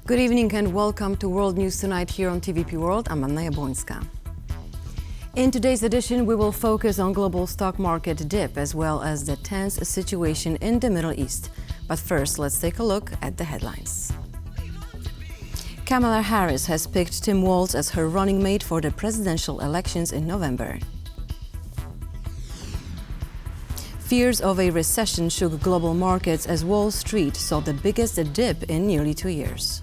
Good evening and welcome to World News Tonight here on TVP World. I'm Anna Jabłońska. In today's edition, we will focus on global stock market dip as well as the tense situation in the Middle East. But first, let's take a look at the headlines. Kamala Harris has picked Tim Waltz as her running mate for the presidential elections in November. Fears of a recession shook global markets as Wall Street saw the biggest dip in nearly 2 years.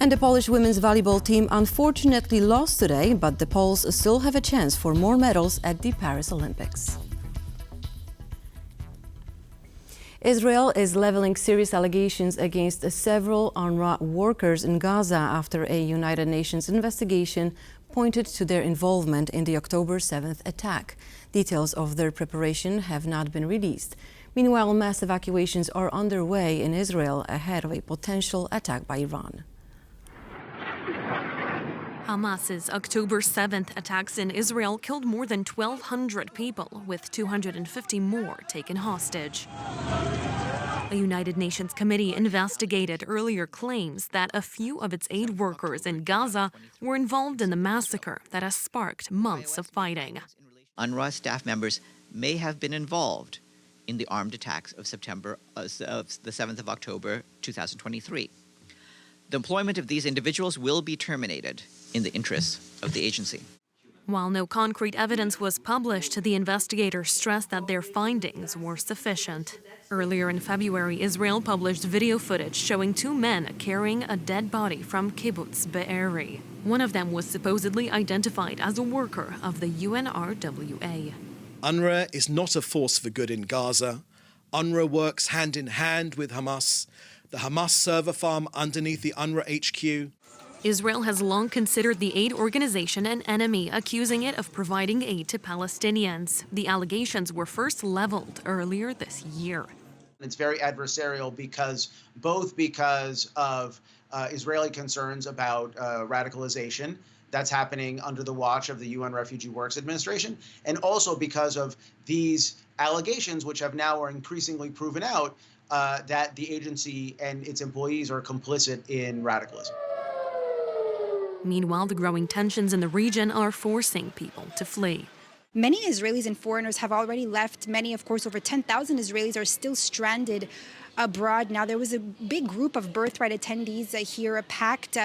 And the Polish women's volleyball team unfortunately lost today, but the Poles still have a chance for more medals at the Paris Olympics. Israel is leveling serious allegations against several UNRWA workers in Gaza after a United Nations investigation pointed to their involvement in the October 7th attack. Details of their preparation have not been released. Meanwhile, mass evacuations are underway in Israel ahead of a potential attack by Iran. Hamas's October 7th attacks in Israel killed more than 1,200 people, with 250 more taken hostage. A United Nations committee investigated earlier claims that a few of its aid workers in Gaza were involved in the massacre that has sparked months of fighting. UNRWA staff members may have been involved in the armed attacks of the 7th of October 2023. The employment of these individuals will be terminated in the interests of the agency. While no concrete evidence was published, the investigators stressed that their findings were sufficient. Earlier in February, Israel published video footage showing two men carrying a dead body from Kibbutz Be'eri. One of them was supposedly identified as a worker of the UNRWA. UNRWA is not a force for good in Gaza. UNRWA works hand in hand with Hamas, the Hamas server farm underneath the UNRWA HQ. Israel has long considered the aid organization an enemy, accusing it of providing aid to Palestinians. The allegations were first leveled earlier this year. It's very adversarial because of Israeli concerns about radicalization that's happening under the watch of the UN Refugee Works Administration, and also because of these allegations, which have now are increasingly proven out that the agency and its employees are complicit in radicalism. Meanwhile, the growing tensions in the region are forcing people to flee. Many Israelis and foreigners have already left. Many, of course, over 10,000 Israelis are still stranded abroad. Now, there was a big group of birthright attendees here, packed,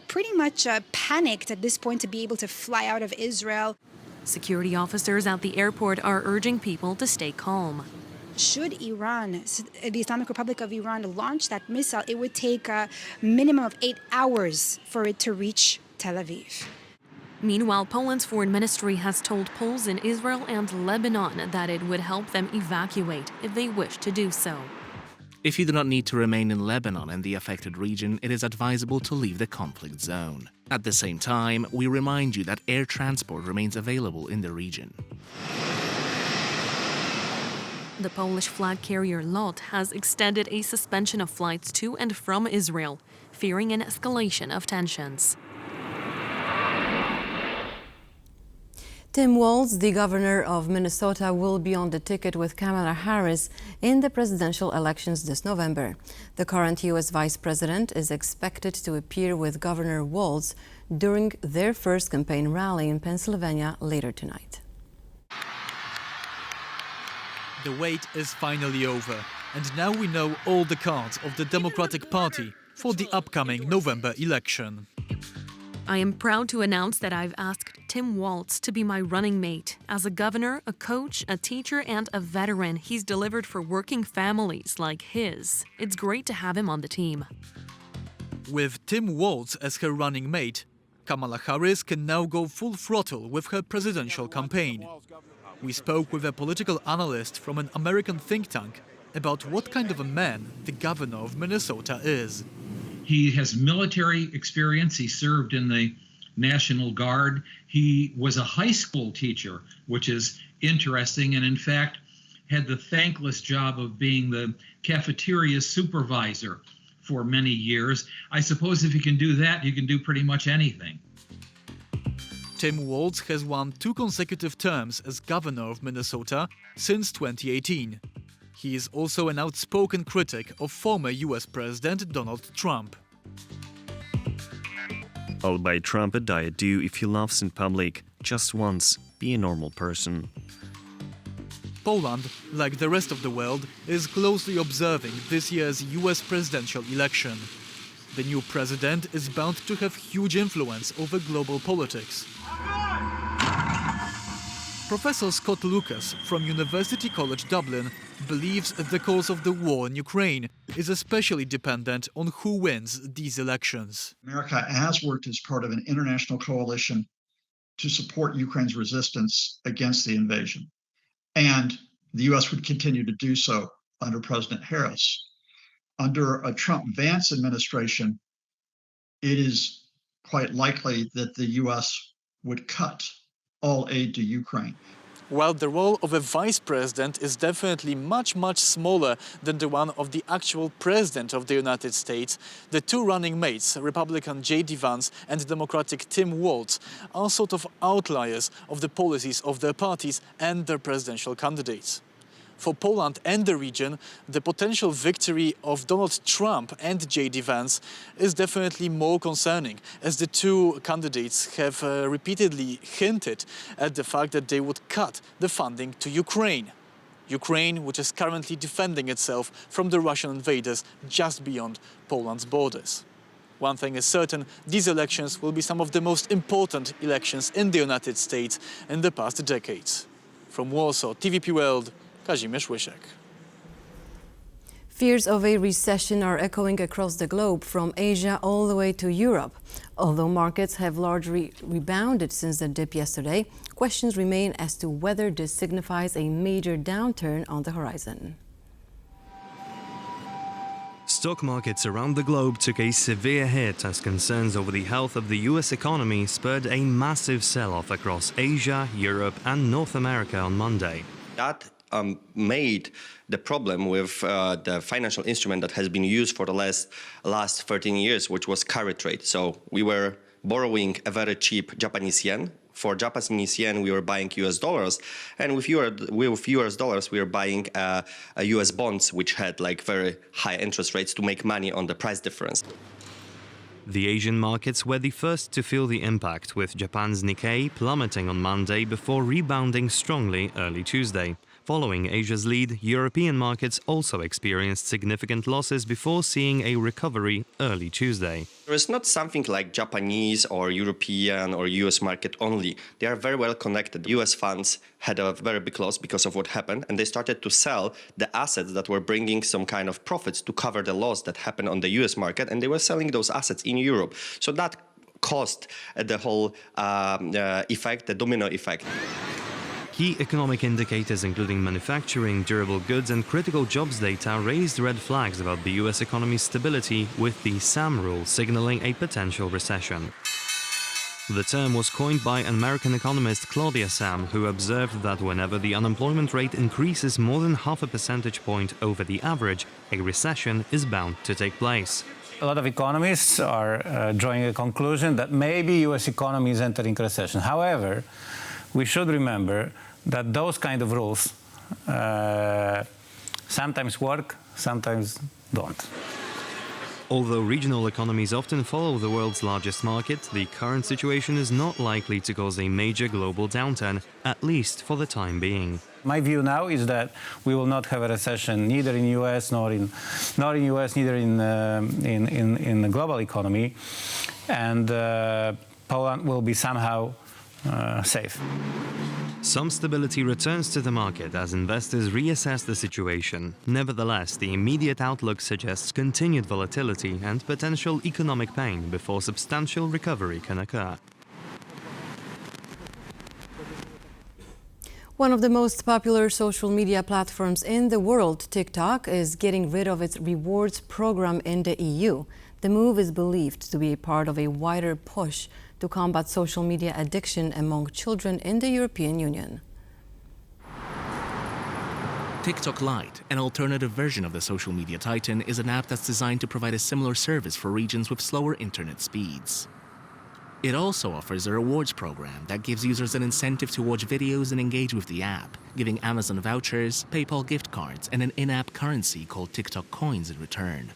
pretty much panicked at this point to be able to fly out of Israel. Security officers at the airport are urging people to stay calm. Should Iran, the Islamic Republic of Iran, launch that missile, it would take a minimum of 8 hours for it to reach Tel Aviv. Meanwhile, Poland's foreign ministry has told Poles in Israel and Lebanon that it would help them evacuate if they wish to do so. If you do not need to remain in Lebanon and the affected region, it is advisable to leave the conflict zone. At the same time, we remind you that air transport remains available in the region. The Polish flag carrier LOT has extended a suspension of flights to and from Israel, fearing an escalation of tensions. Tim Waltz, the governor of Minnesota, will be on the ticket with Kamala Harris in the presidential elections this November. The current U.S. vice president is expected to appear with Governor Waltz during their first campaign rally in Pennsylvania later tonight. The wait is finally over, and now we know all the cards of the Democratic Party for the upcoming November election. I am proud to announce that I've asked Tim Waltz to be my running mate. As a governor, a coach, a teacher, and a veteran, he's delivered for working families like his. It's great to have him on the team. With Tim Waltz as her running mate, Kamala Harris can now go full throttle with her presidential campaign. We spoke with a political analyst from an American think tank about what kind of a man the governor of Minnesota is. He has military experience. He served in the National Guard. He was a high school teacher, which is interesting, and in fact had the thankless job of being the cafeteria supervisor for many years. I suppose if you can do that, you can do pretty much anything. Tim Waltz has won 2 consecutive terms as governor of Minnesota since 2018. He is also an outspoken critic of former US President Donald Trump. I'll buy Trump a Diet Dew if he laughs in public. Just once. Be a normal person. Poland, like the rest of the world, is closely observing this year's US presidential election. The new president is bound to have huge influence over global politics. Professor Scott Lucas from University College Dublin believes the course of the war in Ukraine is especially dependent on who wins these elections. America has worked as part of an international coalition to support Ukraine's resistance against the invasion. And the U.S. would continue to do so under President Harris. Under a Trump-Vance administration, it is quite likely that the U.S. would cut all aid to Ukraine. While the role of a vice president is definitely much smaller than the one of the actual president of the United States, the two running mates, Republican J.D. Vance and Democratic Tim Waltz, are sort of outliers of the policies of their parties and their presidential candidates. For Poland and the region, the potential victory of Donald Trump and J.D. Vance is definitely more concerning, as the two candidates have repeatedly hinted at the fact that they would cut the funding to Ukraine. Ukraine, which is currently defending itself from the Russian invaders just beyond Poland's borders. One thing is certain, these elections will be some of the most important elections in the United States in the past decades. From Warsaw, TVP World, Kazimierz Łysiek. Fears of a recession are echoing across the globe, from Asia all the way to Europe. Although markets have largely rebounded since the dip yesterday, questions remain as to whether this signifies a major downturn on the horizon. Stock markets around the globe took a severe hit as concerns over the health of the US economy spurred a massive sell-off across Asia, Europe and North America on Monday. That made the problem with the financial instrument that has been used for the last 13 years, which was carry trade. So we were borrowing a very cheap Japanese yen. For Japanese yen, we were buying US dollars. And with US dollars, we were buying US bonds, which had like very high interest rates to make money on the price difference. The Asian markets were the first to feel the impact, with Japan's Nikkei plummeting on Monday before rebounding strongly early Tuesday. Following Asia's lead, European markets also experienced significant losses before seeing a recovery early Tuesday. There is not something like Japanese or European or US market only. They are very well connected. US funds had a very big loss because of what happened, and they started to sell the assets that were bringing some kind of profits to cover the loss that happened on the US market, and they were selling those assets in Europe. So that caused the whole effect, the domino effect. Key economic indicators including manufacturing, durable goods and critical jobs data raised red flags about the US economy's stability, with the SAM rule signaling a potential recession. The term was coined by American economist Claudia Sam, who observed that whenever the unemployment rate increases more than half a percentage point over the average, a recession is bound to take place. A lot of economists are drawing a conclusion that maybe US economy is entering recession. However, we should remember that those kind of rules sometimes work, sometimes don't. Although regional economies often follow the world's largest market, the current situation is not likely to cause a major global downturn, at least for the time being. My view now is that we will not have a recession neither in US nor in the global economy, and Poland will be somehow safe. Some stability returns to the market as investors reassess the situation. Nevertheless, the immediate outlook suggests continued volatility and potential economic pain before substantial recovery can occur. One of the most popular social media platforms in the world, TikTok, is getting rid of its rewards program in the EU. The move is believed to be a part of a wider push to combat social media addiction among children in the European Union. TikTok Lite, an alternative version of the social media titan, is an app that's designed to provide a similar service for regions with slower internet speeds. It also offers a rewards program that gives users an incentive to watch videos and engage with the app, giving Amazon vouchers, PayPal gift cards, and an in-app currency called TikTok coins in return.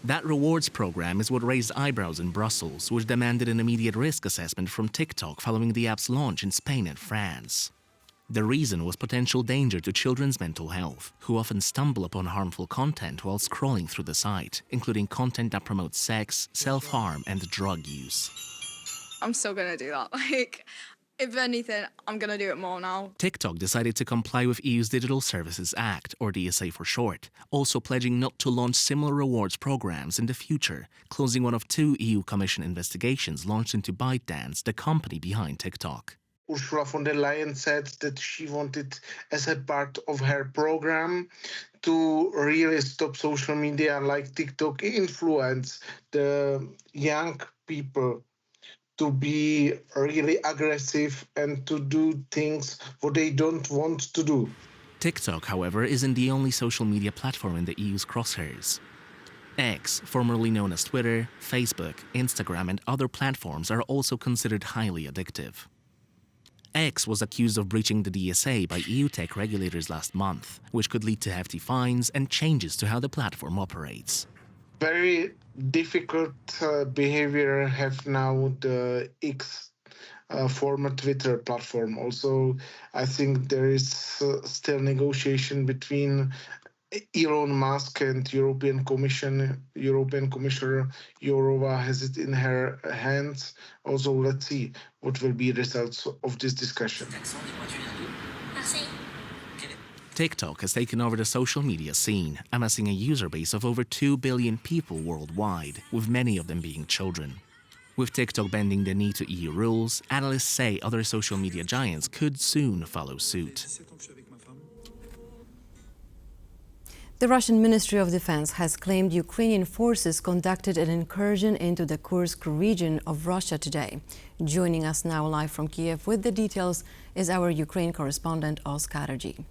That rewards program is what raised eyebrows in Brussels, which demanded an immediate risk assessment from TikTok following the app's launch in Spain and France. The reason was potential danger to children's mental health, who often stumble upon harmful content while scrolling through the site, including content that promotes sex, self-harm, and drug use. I'm still going to do that. If anything, I'm going to do it more now. TikTok decided to comply with EU's Digital Services Act, or DSA for short, also pledging not to launch similar rewards programs in the future, closing one of 2 EU Commission investigations launched into ByteDance, the company behind TikTok. Ursula von der Leyen said that she wanted, as a part of her program, to really stop social media like TikTok influence the young people to be really aggressive and to do things what they don't want to do. TikTok, however, isn't the only social media platform in the EU's crosshairs. X, formerly known as Twitter, Facebook, Instagram, and other platforms are also considered highly addictive. X was accused of breaching the DSA by EU tech regulators last month, which could lead to hefty fines and changes to how the platform operates. Very difficult behavior have now the X former Twitter platform. Also, I think there is still negotiation between Elon Musk and European Commission. European Commissioner Jourova has it in her hands. Also, let's see what will be the results of this discussion. TikTok has taken over the social media scene, amassing a user base of over 2 billion people worldwide, with many of them being children. With TikTok bending the knee to EU rules, analysts say other social media giants could soon follow suit. The Russian Ministry of Defense has claimed Ukrainian forces conducted an incursion into the Kursk region of Russia today. Joining us now live from Kiev with the details is our Ukraine correspondent Oz Katerji.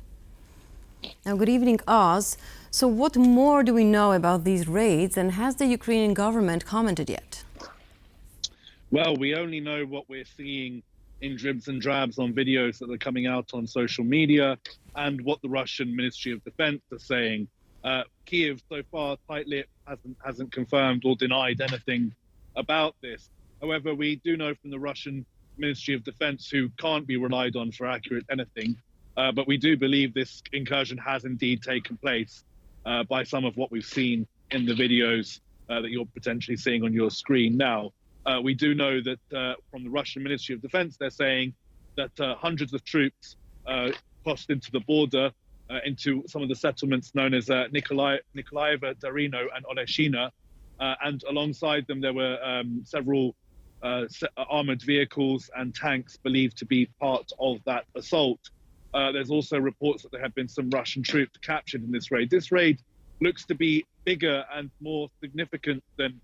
Now, good evening, Oz. So what more do we know about these raids, and has the Ukrainian government commented yet? Well, we only know what we're seeing in dribs and drabs on videos that are coming out on social media and what the Russian Ministry of Defense are saying. Kiev, so far, tight-lipped, hasn't confirmed or denied anything about this. However, we do know from the Russian Ministry of Defense, who can't be relied on for accurate anything, but we do believe this incursion has indeed taken place by some of what we've seen in the videos that you're potentially seeing on your screen now. We do know that from the Russian Ministry of Defense, they're saying that hundreds of troops crossed into the border, into some of the settlements known as Nikolaeva, Darino, and Oleshina. And alongside them, there were several armored vehicles and tanks believed to be part of that assault. There's also reports that there have been some Russian troops captured in this raid. This raid looks to be bigger and more significant than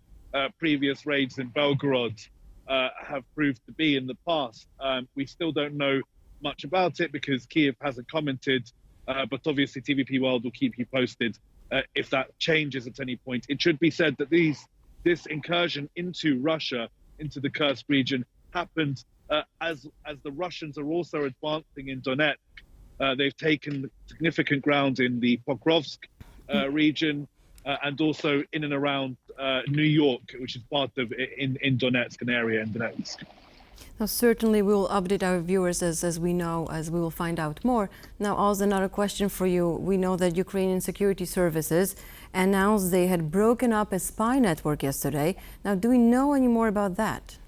previous raids in Belgorod have proved to be in the past. We still don't know much about it because Kiev hasn't commented, but obviously TVP World will keep you posted if that changes at any point. It should be said that this incursion into Russia, into the Kursk region, happened as the Russians are also advancing in Donetsk. They've taken significant ground in the Pokrovsk region and also in and around New York, which is part of in Donetsk, an area in Donetsk. Now, certainly we will update our viewers as we will find out more. Now, Oz, another question for you. We know that Ukrainian security services announced they had broken up a spy network yesterday. Now, do we know any more about that?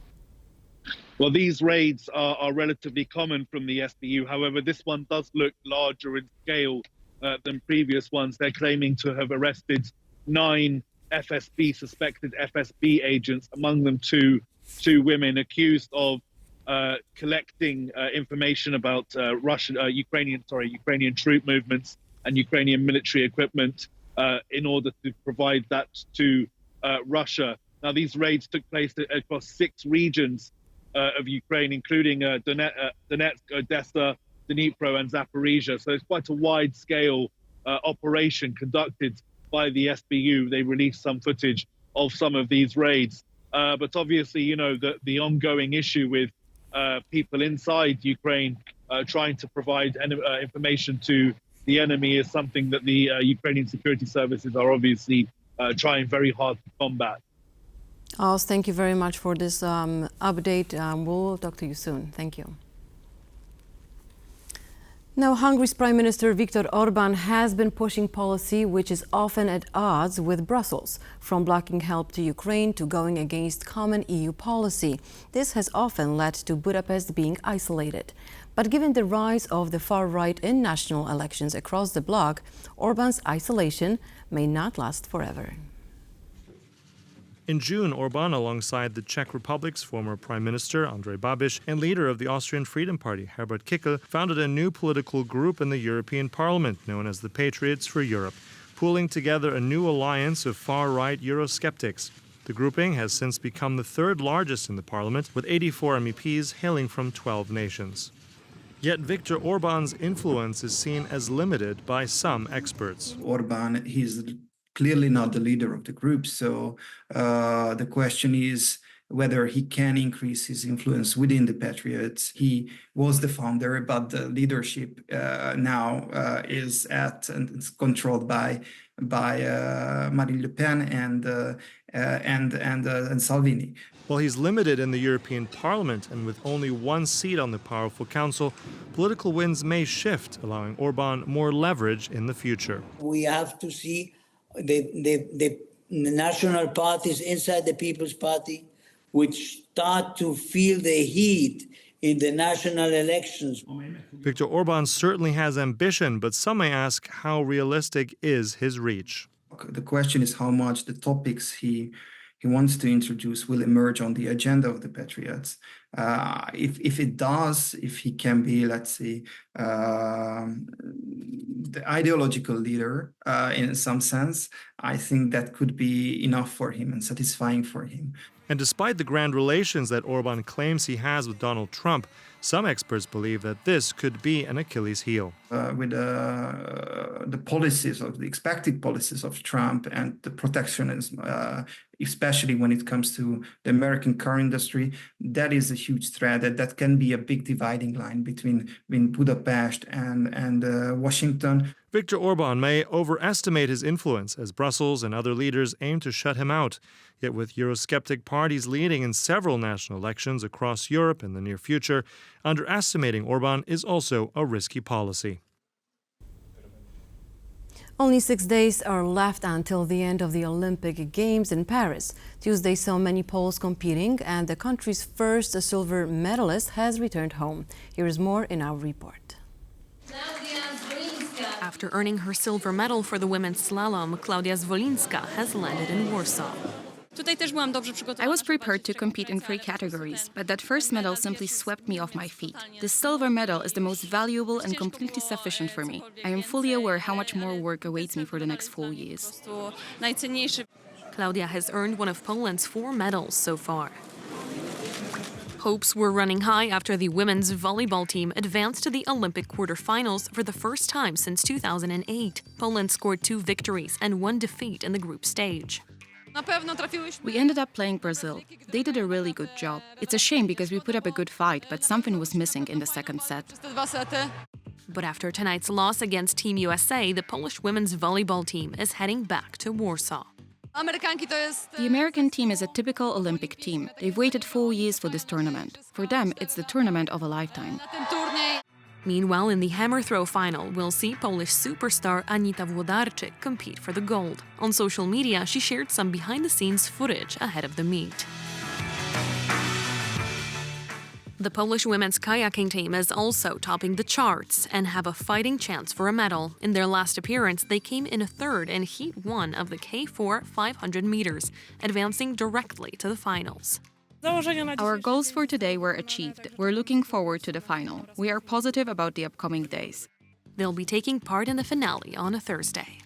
Well, these raids are relatively common from the SBU. However, this one does look larger in scale than previous ones. They're claiming to have arrested 9 suspected FSB agents, among them two women accused of collecting information about Ukrainian troop movements and Ukrainian military equipment in order to provide that to Russia. Now, these raids took place across 6 regions of Ukraine, including Donetsk, Odessa, Dnipro, and Zaporizhia. So it's quite a wide-scale operation conducted by the SBU. They released some footage of some of these raids. But obviously, the ongoing issue with people inside Ukraine trying to provide information to the enemy is something that the Ukrainian security services are obviously trying very hard to combat. Oz, thank you very much for this update. We'll talk to you soon. Thank you. Now, Hungary's Prime Minister Viktor Orbán has been pushing policy which is often at odds with Brussels, from blocking help to Ukraine to going against common EU policy. This has often led to Budapest being isolated. But given the rise of the far right in national elections across the bloc, Orbán's isolation may not last forever. In June, Orbán, alongside the Czech Republic's former Prime Minister Andrej Babiš and leader of the Austrian Freedom Party Herbert Kickl, founded a new political group in the European Parliament known as the Patriots for Europe, pooling together a new alliance of far-right Eurosceptics. The grouping has since become the third largest in the parliament, with 84 MEPs hailing from 12 nations. Yet Viktor Orbán's influence is seen as limited by some experts. Orbán, he's clearly not the leader of the group, so the question is whether he can increase his influence within the Patriots. He was the founder, but the leadership now is and it's controlled by Marine Le Pen and Salvini. While he's limited in the European Parliament and with only one seat on the powerful council, political winds may shift, allowing Orbán more leverage in the future. We have to see the national parties inside the People's Party, which start to feel the heat in the national elections. Viktor Orbán certainly has ambition, but some may ask how realistic is his reach. The question is how much the topics he wants to introduce will emerge on the agenda of the Patriots. If it does, if he can be, let's say, the ideological leader in some sense, I think that could be enough for him and satisfying for him. And despite the grand relations that Orbán claims he has with Donald Trump, some experts believe that this could be an Achilles heel. With the policies of the expected policies of Trump and the protectionism, especially when it comes to the American car industry, that is a huge threat. That can be a big dividing line between Budapest and Washington. Viktor Orbán may overestimate his influence as Brussels and other leaders aim to shut him out. Yet with Eurosceptic parties leading in several national elections across Europe in the near future, underestimating Orbán is also a risky policy. Only 6 days are left until the end of the Olympic Games in Paris. Tuesday saw many Poles competing, and the country's first silver medalist has returned home. Here is more in our report. After earning her silver medal for the women's slalom, Klaudia Zwolinska has landed in Warsaw. I was prepared to compete in 3 categories, but that first medal simply swept me off my feet. The silver medal is the most valuable and completely sufficient for me. I am fully aware how much more work awaits me for the next 4 years. Klaudia has earned one of Poland's 4 medals so far. Hopes were running high after the women's volleyball team advanced to the Olympic quarterfinals for the first time since 2008. Poland scored 2 victories and 1 defeat in the group stage. We ended up playing Brazil. They did a really good job. It's a shame because we put up a good fight, but something was missing in the second set. But after tonight's loss against Team USA, the Polish women's volleyball team is heading back to Warsaw. The American team is a typical Olympic team. They've waited 4 years for this tournament. For them, it's the tournament of a lifetime. Meanwhile, in the hammer throw final, we'll see Polish superstar Anita Włodarczyk compete for the gold. On social media, she shared some behind-the-scenes footage ahead of the meet. The Polish women's kayaking team is also topping the charts and have a fighting chance for a medal. In their last appearance, they came in 3rd in Heat 1 of the K4 500 meters, advancing directly to the finals. Our goals for today were achieved. We're looking forward to the final. We are positive about the upcoming days. They'll be taking part in the finale on a Thursday.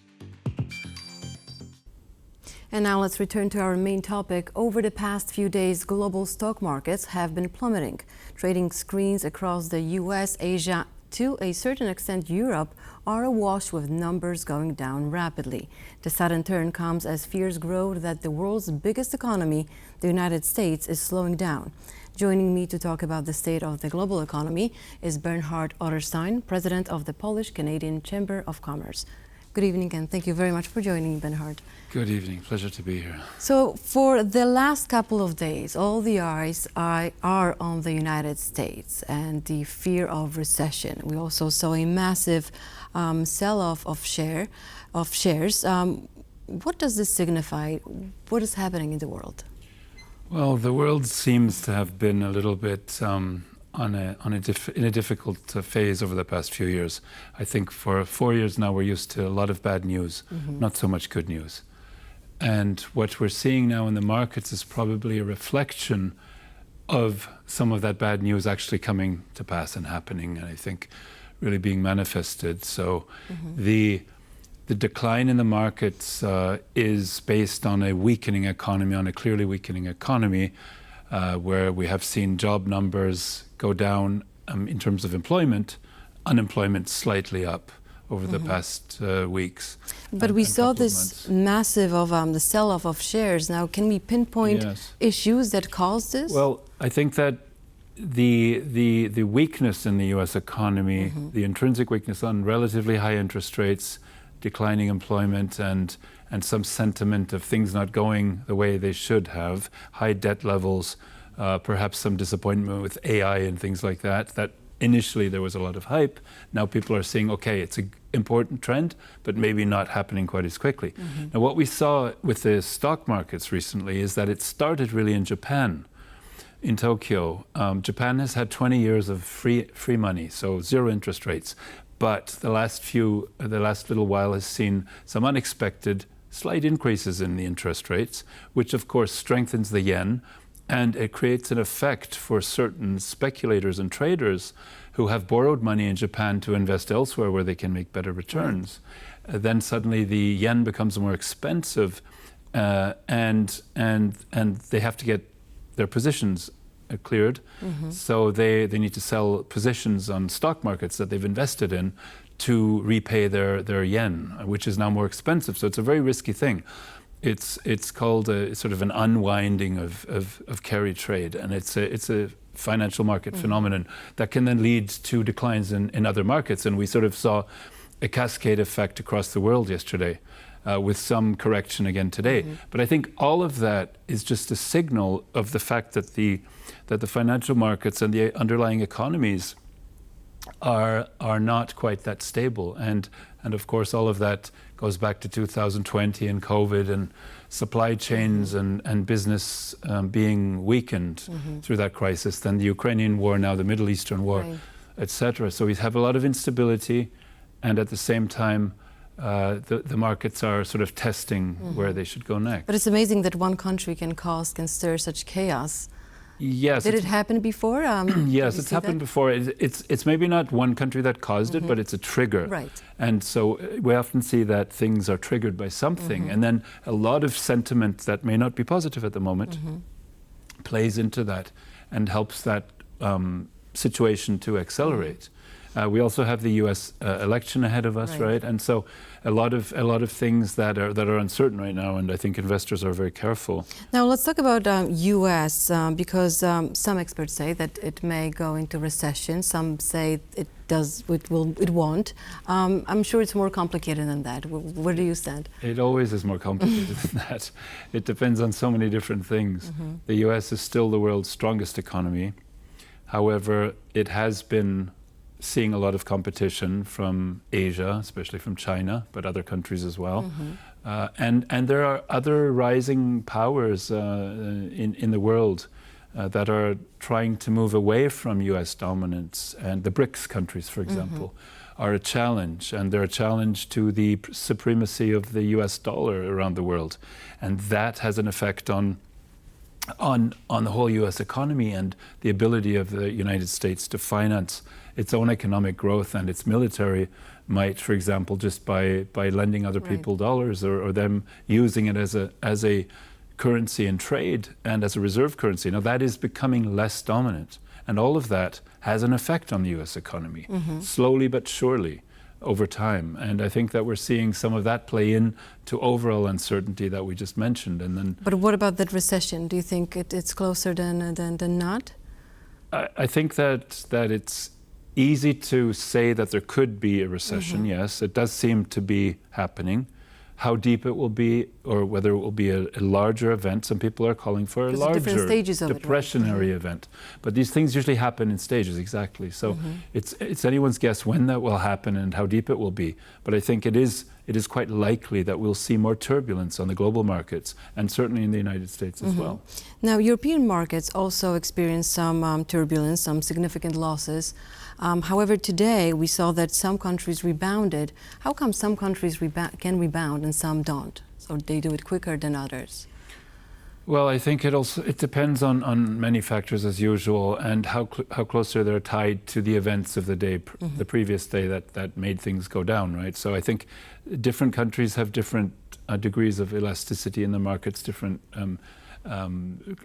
And now let's return to our main topic. Over the past few days, global stock markets have been plummeting. Trading screens across the US, Asia, to a certain extent Europe, are awash with numbers going down rapidly. The sudden turn comes as fears grow that the world's biggest economy, the United States, is slowing down. Joining me to talk about the state of the global economy is Bernhard Otterstein, president of the Polish-Canadian Chamber of Commerce. Good evening, and thank you very much for joining, Bernhard. Good evening. Pleasure to be here. So, for the last couple of days, all the eyes are on the United States and the fear of recession. We also saw a massive sell-off of shares. What does this signify? What is happening in the world? Well, the world seems to have been a little bit in a difficult phase over the past few years. I think for 4 years now we're used to a lot of bad news, not so much good news. And what we're seeing now in the markets is probably a reflection of some of that bad news actually coming to pass and happening, and I think really being manifested. So the decline in the markets is based on a weakening economy, on a clearly weakening economy, where we have seen job numbers go down in terms of employment, unemployment slightly up over the past weeks. But we saw this massive the sell-off of shares. Now, can we pinpoint issues that caused this? Well, I think that the weakness in the U.S. economy, the intrinsic weakness on relatively high interest rates, declining employment, and some sentiment of things not going the way they should have, high debt levels, perhaps some disappointment with AI and things like that initially there was a lot of hype. Now people are seeing, okay, it's an important trend, but maybe not happening quite as quickly. Now what we saw with the stock markets recently is that it started really in Japan, in Tokyo. Japan has had 20 years of free money, so zero interest rates. But the last little while has seen some unexpected slight increases in the interest rates, which of course strengthens the yen, and it creates an effect for certain speculators and traders who have borrowed money in Japan to invest elsewhere where they can make better returns. Then suddenly the yen becomes more expensive, and they have to get their positions cleared. So they need to sell positions on stock markets that they've invested in to repay their yen, which is now more expensive. So it's a very risky thing. It's called a sort of an unwinding of carry trade, and it's a financial market phenomenon that can then lead to declines in other markets. And we sort of saw a cascade effect across the world yesterday, with some correction again today. But I think all of that is just a signal of the fact that the financial markets and the underlying economies are not quite that stable. And of course all of that goes back to 2020 and COVID and supply chains and business being weakened through that crisis, then the Ukrainian war, now the Middle Eastern war, etc. So we have a lot of instability, and at the same time the markets are sort of testing where they should go next. But it's amazing that one country can stir such chaos. Yes. Did it happen before? Yes, it's happened before. It's maybe not one country that caused it, but it's a trigger. Right. And so we often see that things are triggered by something, and then a lot of sentiment that may not be positive at the moment plays into that and helps that situation to accelerate. We also have the U.S. Election ahead of us, right? And so a lot of things that are uncertain right now, and I think investors are very careful. Now let's talk about U.S. Because some experts say that it may go into recession. Some say it won't. I'm sure it's more complicated than that. Where do you stand? It always is more complicated than that. It depends on so many different things. The U.S. is still the world's strongest economy. However, it has been seeing a lot of competition from Asia, especially from China, but other countries as well. And there are other rising powers in the world that are trying to move away from US dominance. And the BRICS countries, for example, are a challenge. And they're a challenge to the supremacy of the US dollar around the world. And that has an effect on the whole US economy and the ability of the United States to finance its own economic growth and its military might, for example, just by lending other people dollars or them using it as a currency in trade and as a reserve currency. Now that is becoming less dominant, And all of that has an effect on the US economy, slowly but surely over time. And I think that we're seeing some of that play in to overall uncertainty that we just mentioned. And then, but what about that recession? Do you think it's closer than not? I think that it's easy to say that there could be a recession, yes. It does seem to be happening. How deep it will be, or whether it will be a larger event. Some people are calling for a larger depressionary event. But these things usually happen in stages, exactly. So it's anyone's guess when that will happen and how deep it will be. But I think it is quite likely that we'll see more turbulence on the global markets, and certainly in the United States as well. Now, European markets also experienced some turbulence, some significant losses. However, today we saw that some countries rebounded. How come some countries can rebound and some don't? So they do it quicker than others? Well, I think it depends on many factors as usual, and how closely they're tied to the events of the day, the previous day that made things go down, right? So I think different countries have different degrees of elasticity in the markets, different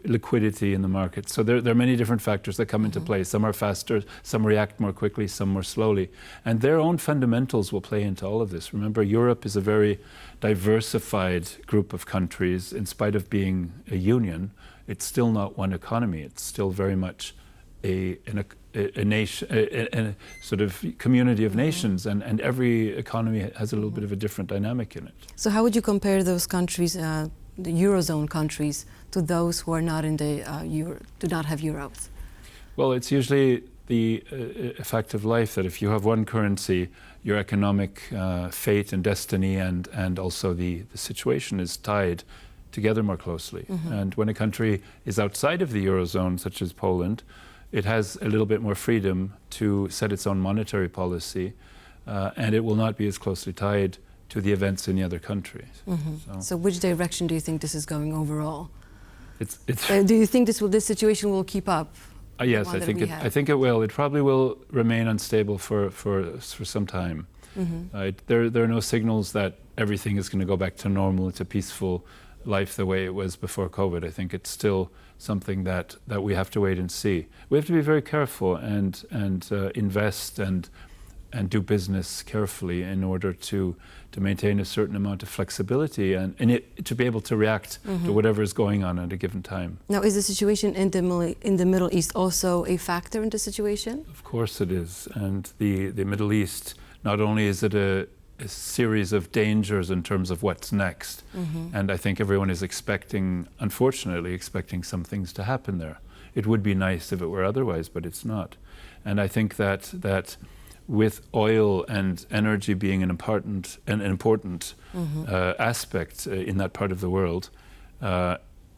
liquidity in the market. So there are many different factors that come into play. Some are faster, some react more quickly, some more slowly. And their own fundamentals will play into all of this. Remember, Europe is a very diversified group of countries. In spite of being a union, it's still not one economy. It's still very much a nation, a sort of community of nations, and every economy has a little bit of a different dynamic in it. So how would you compare those countries, the Eurozone countries, to those who are not in the do not have euros? Well, it's usually the fact of life that if you have one currency, your economic fate and destiny and also the situation is tied together more closely. And when a country is outside of the Eurozone, such as Poland, it has a little bit more freedom to set its own monetary policy, and it will not be as closely tied to the events in the other countries. So which direction do you think this is going overall? It's do you think this situation will keep up? Yes, I think it will. It probably will remain unstable for some time. There are no signals that everything is going to go back to normal, to peaceful life the way it was before COVID. I think it's still something that we have to wait and see. We have to be very careful and invest and do business carefully in order to maintain a certain amount of flexibility and to be able to react to whatever is going on at a given time. Now, is the situation in the Middle East also a factor in the situation? Of course it is. And the Middle East, not only is it a series of dangers in terms of what's next, and I think everyone is unfortunately expecting some things to happen there. It would be nice if it were otherwise, but it's not. And I think that with oil and energy being an important aspect in that part of the world,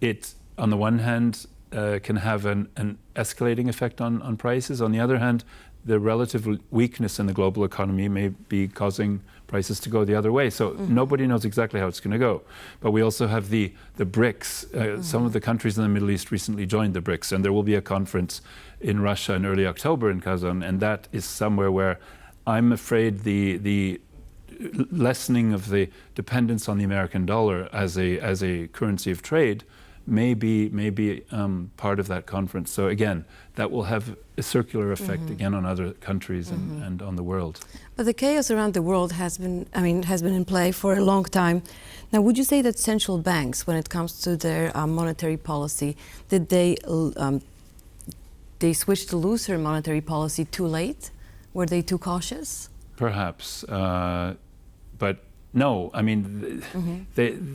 it, on the one hand, can have an escalating effect on prices. On the other hand, the relative weakness in the global economy may be causing prices to go the other way. So nobody knows exactly how it's going to go. But we also have the BRICS. Some of the countries in the Middle East recently joined the BRICS, and there will be a conference in Russia in early October in Kazan, and that is somewhere where I'm afraid the lessening of the dependence on the American dollar as a currency of trade may be part of that conference. So again, that will have a circular effect again on other countries and on the world. But the chaos around the world has been in play for a long time. Now, would you say that central banks, when it comes to their monetary policy, did they switch to looser monetary policy too late? Were they too cautious? Perhaps, but no. I mean,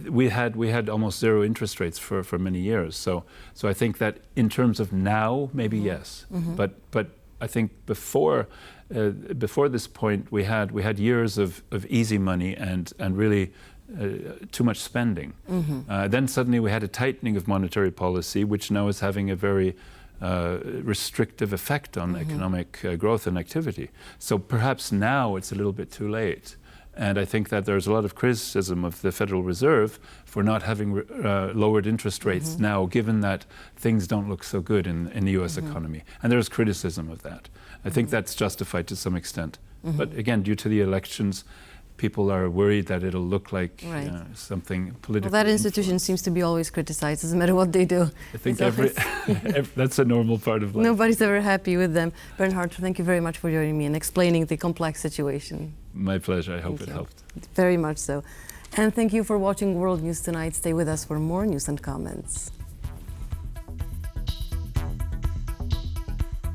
we had almost zero interest rates for many years. So I think that in terms of now, maybe yes. But I think before this point, we had years of easy money and really too much spending. Then suddenly we had a tightening of monetary policy, which now is having a very restrictive effect on economic growth and activity. So perhaps now it's a little bit too late. And I think that there's a lot of criticism of the Federal Reserve for not having lowered interest rates now, given that things don't look so good in the US economy. And there's criticism of that. I think that's justified to some extent. But again, due to the elections people are worried that it'll look like Right. something political. Well, that institution seems to be always criticized, doesn't matter what they do. I think It's that's a normal part of life. Nobody's ever happy with them. Bernhard, thank you very much for joining me and explaining the complex situation. My pleasure. I hope it helped. Very much so. And thank you for watching World News Tonight. Stay with us for more news and comments.